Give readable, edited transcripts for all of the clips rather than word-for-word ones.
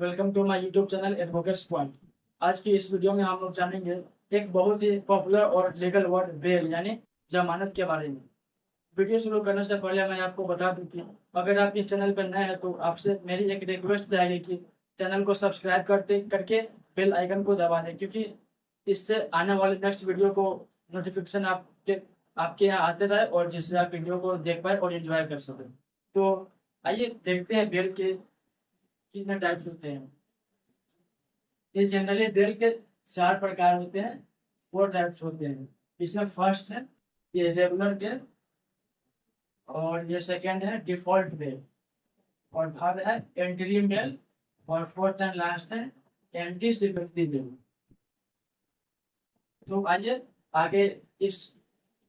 Welcome to my YouTube channel advocates point. आज की इस वीडियो में हम लोग जानेंगे एक बहुत ही पॉपुलर और लीगल वर्ड बेल यानी जमानत के बारे में। वीडियो शुरू करने से पहले मैं आपको बता दूं कि अगर आप इस चैनल पर नए हैं तो आपसे मेरी एक रिक्वेस्ट रहेगी कि चैनल को सब्सक्राइब करके बेल आइकन को दबा दें, क्योंकि इससे आने वाले नेक्स्ट वीडियो को नोटिफिकेशन आपके यहाँ आते रहे और जिससे आप वीडियो को देख पाए और एंजॉय कर सकें। तो आइए देखते हैं बेल के कितने टाइप्स होते हैं। ये जनरली बेल के 4 प्रकार होते हैं, 4 टाइप्स होते हैं। इसमें फर्स्ट है ये रेगुलर बेल, और ये सेकंड है डिफॉल्ट बेल, और थर्ड है इंटरिम बेल, और फोर्थ एंड लास्ट है एंटीसिपेटरी बेल। तो आइए आगे इस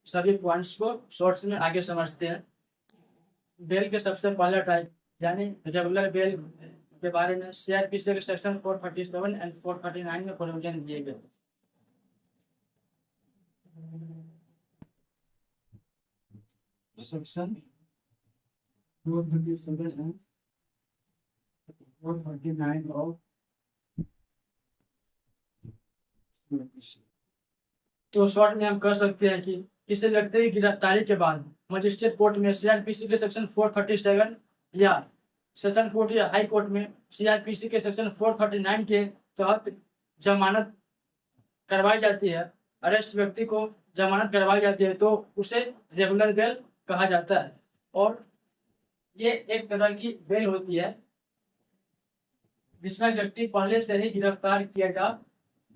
सभी पॉइंट्स को शॉर्ट्स में आगे समझते हैं। बेल के सबसे पहला टाइप यानी रेगुलर बेल के बारे में सीआरपीसी के सेक्शन 437 एंड 439 में प्रोविजन दिए गए। सेक्शन 437 एंड 439 ऑफ तो शॉर्ट में हम कह सकते हैं कि किसी व्यक्ति की गिरफ्तारी के बाद मजिस्ट्रेट कोर्ट में सीआरपीसी के सेक्शन 437 या सेशन कोर्ट या हाई कोर्ट में सीआरपीसी के सेक्शन 439 के तहत जमानत करवाई जाती है, अरेस्ट व्यक्ति को जमानत करवाई जाती है, तो उसे रेगुलर बेल कहा जाता है। और ये एक तरह की बेल होती है जिसमें व्यक्ति पहले से ही गिरफ्तार किया जा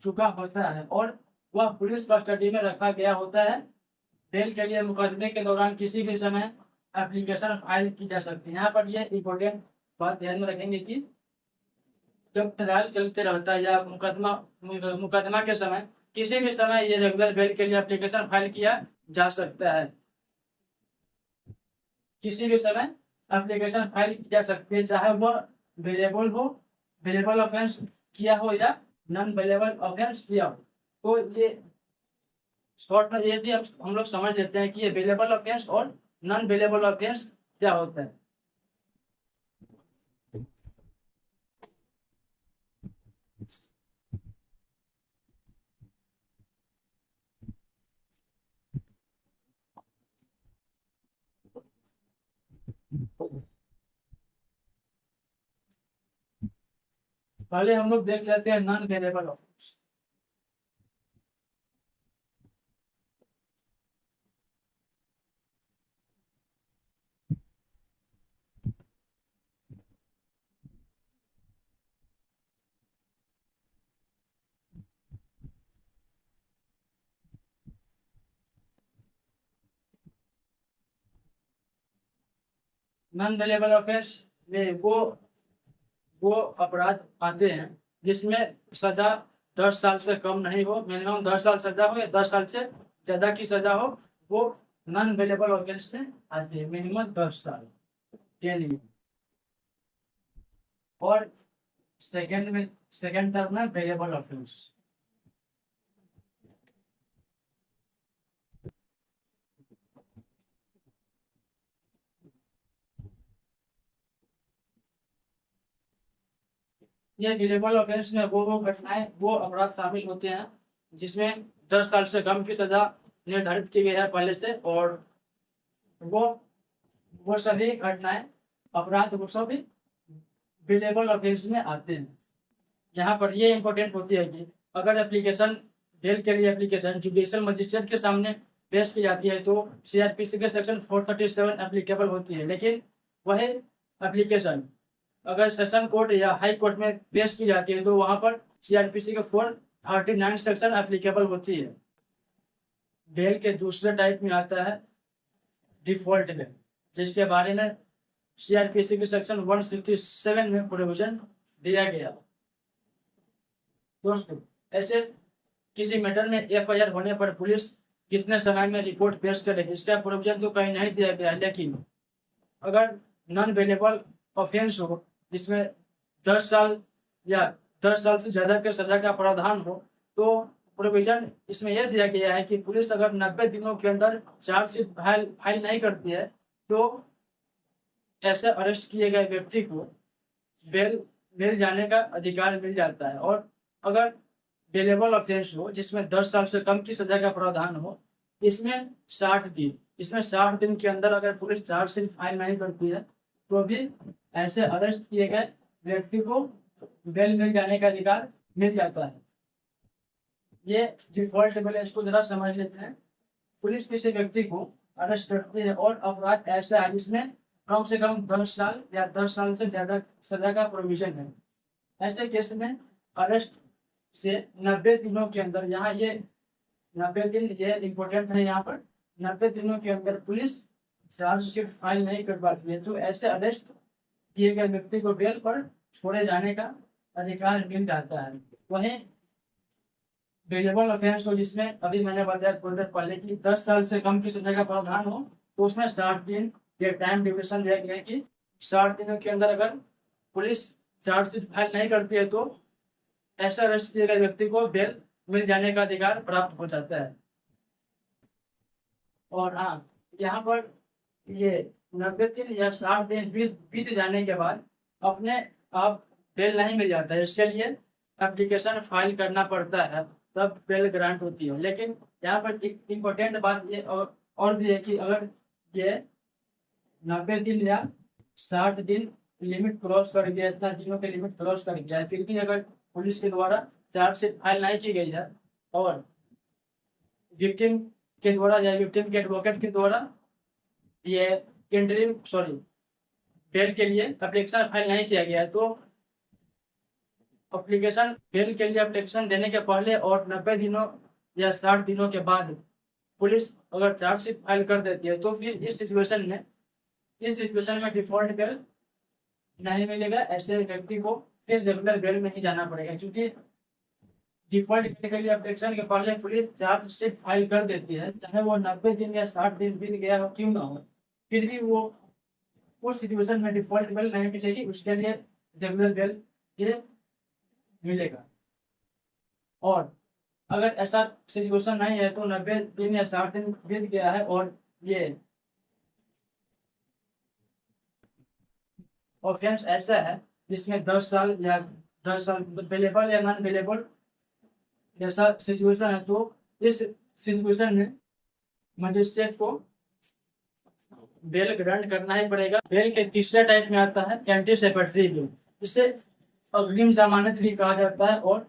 चुका होता है और वह पुलिस कस्टडी में रखा गया होता है। बेल के लिए मुकदमे के दौरान किसी भी समय एप्लीकेशन फाइल की जा सकती है। यहाँ पर यह इम्पोर्टेंट बात ध्यान में रखेंगे कि जब ट्रायल चलते रहता है या मुकदमा के समय किसी भी समय ये रेगुलर बेल के लिए एप्लीकेशन फाइल किया जा सकता है। किसी भी समय एप्लीकेशन फाइल की जा सकती है, चाहे वह वेलेबल ऑफेंस किया हो या नॉन वेलेबल ऑफेंस किया हो। तो ये शॉर्ट में ये भी हम लोग समझ लेते हैं कि ये वेलेबल ऑफेंस और नॉन वेलेबल ऑफेंस क्या होता है। पहले हम लोग देख लेते हैं नॉन वेलेबल ऑफेंस। नॉन वेलेबल ऑफेंस में वो अपराध आते हैं जिसमें सजा 10 साल से कम नहीं हो, मिनिमम 10 साल सजा हो या 10 साल से ज्यादा की सजा हो, वो नॉन वेलेबल ऑफेंस में आते हैं। मिनिमम 10 साल के लिए। और सेकेंड टर्म है वेलेबल ऑफेंस। ये वेलेबल ऑफेंस में वो घटनाएं, वो अपराध शामिल होते हैं जिसमें 10 साल से कम की सजा निर्धारित की गई है पहले से, और वो वो सभी घटनाएं अपराध वो सभी वेलेबल ऑफेंस में आते हैं। यहाँ पर ये इंपॉर्टेंट होती है कि अगर एप्लीकेशन बेल के लिए एप्लीकेशन जुडिशियल मजिस्ट्रेट के सामने पेश की जाती है तो सीआरपीसी के सेक्शन 437 एप्लीकेबल होती है, लेकिन वही एप्लीकेशन अगर सेशन कोर्ट या हाई कोर्ट में पेश की जाती है तो वहां पर सीआरपीसी के 439 सेक्शन एप्लीकेबल होती है। बेल के दूसरे टाइप में आता है डिफॉल्ट बेल, जिसके बारे में सीआरपीसी के सेक्शन 167 में प्रोविजन दिया गया। दोस्तों, ऐसे किसी मैटर में एफआईआर होने पर पुलिस कितने समय में रिपोर्ट पेश करेगी इसका प्रोविजन तो कहीं नहीं दिया गया, लेकिन अगर नॉन वेलेबल ऑफेंस हो जिसमें 10 साल या 10 साल से ज्यादा के सजा का प्रावधान हो, तो प्रोविजन इसमें यह दिया गया है कि पुलिस अगर 90 दिनों के अंदर चार्जशीट फाइल नहीं करती है तो ऐसे अरेस्ट किए गए व्यक्ति को बेल मिल जाने का अधिकार मिल जाता है। और अगर बेलेबल ऑफेंस हो जिसमें 10 साल से कम की सजा का प्रावधान हो, इसमें 60 दिन के अंदर अगर पुलिस चार्जशीट फाइल नहीं करती है तो भी ऐसे अरेस्ट किए गए व्यक्ति को बेल मिल जाने का अधिकार मिल जाता है। ये डिफॉल्ट बेल, इसको जरा समझ लेते हैं। पुलिस किसी व्यक्ति को अरेस्ट करती है और अपराध ऐसा है जिसमें कम से कम 10 साल या 10 साल से ज्यादा सजा का प्रोविजन है। ऐसे केस में अरेस्ट से 90 दिनों के अंदर, यहाँ ये 90 दिन ये इम्पोर्टेंट है, यहाँ पर 90 दिनों के अंदर पुलिस चार्जशीट फाइल नहीं कर पाती है तो ऐसे अरेस्ट किए गए व्यक्ति को बेल पर छोड़े जाने का अधिकार मिल जाता है। वहीं बेलेबल ऑफेंस हो जिसमें अभी मैंने बताया थोड़ी देर पहले कि 10 साल से कम की सजा का प्रावधान हो तो उसमें 60 दिन ये टाइम ड्यूरेशन दिया गया है कि 60 दिनों के अंदर अगर पुलिस चार्जशीट फाइल नहीं करती है तो ऐसा अरेस्ट किए गए व्यक्ति को बेल मिल जाने का अधिकार प्राप्त हो जाता है। और हाँ, यहाँ पर ये 90 दिन या 60 दिन बीत जाने के बाद अपने आप बेल नहीं मिल जाता है, इसके लिए एप्लीकेशन फाइल करना पड़ता है, तब बेल ग्रांट होती है। लेकिन यहाँ पर एक इम्पोर्टेंट बात ये और भी है कि अगर ये 90 दिन या 60 दिन लिमिट क्रॉस कर गया, इतना दिनों के लिमिट क्रॉस कर गया है, फिर भी अगर पुलिस के द्वारा चार्जशीट फाइल नहीं की गई है और विक्टिम के द्वारा या विक्टिम के एडवोकेट के द्वारा ये बेल के लिए एप्लीकेशन फाइल नहीं किया गया है तो एप्लीकेशन बेल के लिए एप्लीकेशन देने के पहले और 90 दिनों या 60 दिनों के बाद पुलिस अगर चार्जशीट फाइल कर देती है तो फिर इस सिचुएशन में डिफॉल्ट बेल नहीं मिलेगा। ऐसे व्यक्ति को फिर रेगुलर बेल में ही जाना पड़ेगा, क्योंकि डिफॉल्ट बेल के लिए एप्लीकेशन के पहले पुलिस चार्जशीट फाइल कर देती है, चाहे वो 90 दिन या 60 दिन बीत गया हो क्यों ना हो, फिर भी वो उस सिचुएशन में डिफॉल्ट बेल नहीं मिलेगी, उसके लिए रेगुलर बेल ये मिलेगा। और अगर ऐसा सिचुएशन नहीं है तो 90 दिन या 60 दिन बीत गया है और ये ऑफेंस ऐसा है जिसमें 10 साल अवेलेबल या नॉन अवेलेबल जैसा सिचुएशन है तो इस सिचुएशन में मजिस्ट्रेट को बेल ग्रांट करना ही पड़ेगा। बेल के तीसरे टाइप में आता है एंटीसिपेटरी बेल, जिसे अग्रिम जमानत भी कहा जाता है और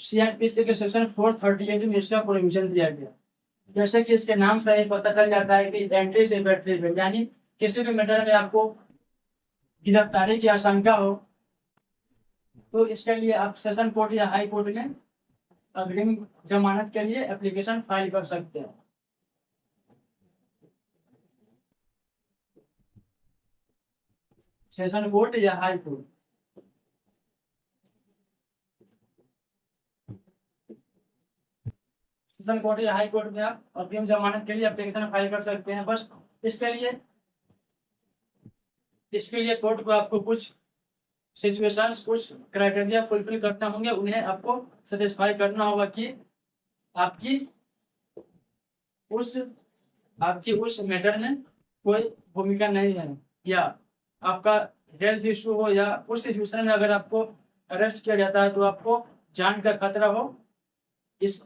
सीआरपीसी के सेक्शन 438 में इसका प्रोविजन दिया गया। जैसे कि इसके नाम से ही पता चल जाता है कि एंटीसिपेटरी बेल यानी किसी भी मैटर में आपको गिरफ्तारी की आशंका हो तो इसके लिए आप सेशन कोर्ट या हाई कोर्ट में अग्रिम जमानत के लिए एप्लीकेशन फाइल कर सकते हैं। सेशन कोर्ट या हाई कोर्ट, सेशन कोर्ट या हाई कोर्ट में आप अग्रिम जमानत के लिए एप्लीकेशन फाइल कर सकते हैं। बस इसके लिए कोर्ट को आपको कुछ सिचुएशंस, कुछ क्राइटेरिया फुलफिल करना होंगे, उन्हें आपको सेटिस्फाई करना होगा कि आपकी उस मैटर में कोई भूमिका नहीं है, या आपका हेल्थ इशू हो, या उस सिचुएशन में अगर आपको अरेस्ट किया जाता है तो आपको जान का खतरा हो। इस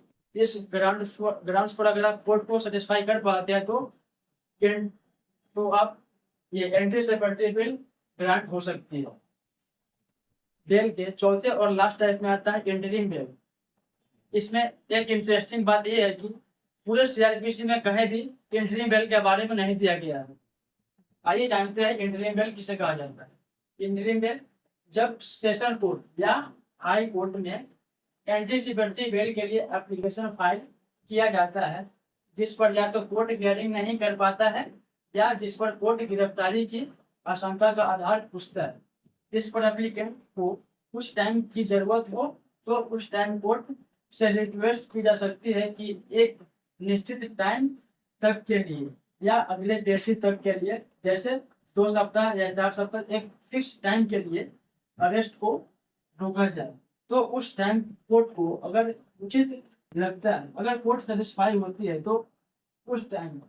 ग्राउंड्स पर अगर आप कोर्ट को सेटिस्फाई कर पाते हैं तो आप ये एंटीसिपेटरी बेल ग्रांट हो सकती है। बेल के चौथे और लास्ट टाइप में आता है इंटरिम बेल। इसमें एक इंटरेस्टिंग बात यह है कि पूरे सीआरपीसी में कहीं भी इंटरिम बेल के बारे में नहीं दिया गया है। आइए जानते हैं इंटरिम बेल किसे कहा जाता है। इंटरिम बेल जब सेशन कोर्ट या हाई कोर्ट में एंटीसिपेटरी बेल के लिए एप्लीकेशन फाइल किया जाता है जिस पर या तो कोर्ट हियरिंग नहीं कर पाता है या जिस पर कोर्ट गिरफ्तारी की आशंका का आधार पूछता है, जिस पर एप्लीकेंट को कुछ टाइम की जरूरत हो तो उस टाइम कोर्ट से रिक्वेस्ट की जा सकती है कि एक निश्चित टाइम तक के लिए या अगले पेशी तक के लिए, जैसे 2 सप्ताह या 4 सप्ताह, एक फिक्स टाइम के लिए अरेस्ट को रोका जाए। तो उस टाइम कोर्ट को अगर उचित लगता है, अगर कोर्ट सेटिस्फाई होती है तो उस टाइम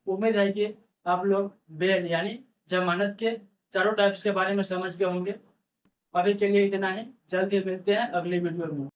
उम्मीद है कि आप लोग बेल यानी जमानत के चारों टाइप्स के बारे में समझ गए होंगे। अभी के लिए इतना ही, जल्द ही मिलते हैं अगली वीडियो में।